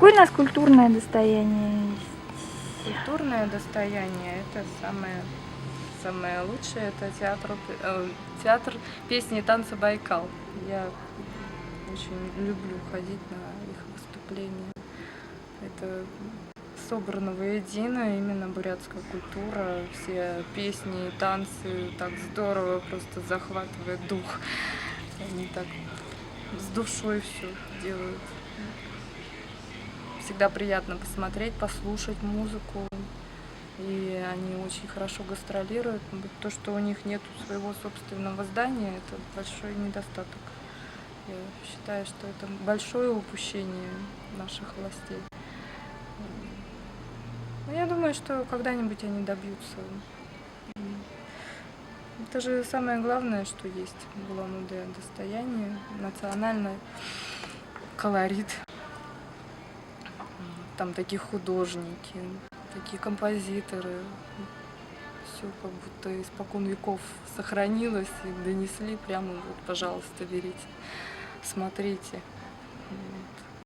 какое у нас культурное достояние есть? Культурное достояние – это самое лучшее, это театр песни и танца «Байкал». Я очень люблю ходить на их выступления. Это собрано воедино именно бурятская культура, все песни и танцы так здорово, просто захватывает дух. Они так с душой все делают. Всегда приятно посмотреть, послушать музыку. И они очень хорошо гастролируют. То, что у них нет своего собственного здания, это большой недостаток. Я считаю, что это большое упущение наших властей. Но я думаю, что когда-нибудь они добьются. Это же самое главное, что есть в Улан-Удэ: достояние, национальный колорит. Там такие художники, такие композиторы. Все как будто испокон веков сохранилось и донесли прямо вот, пожалуйста, берите, смотрите. Вот.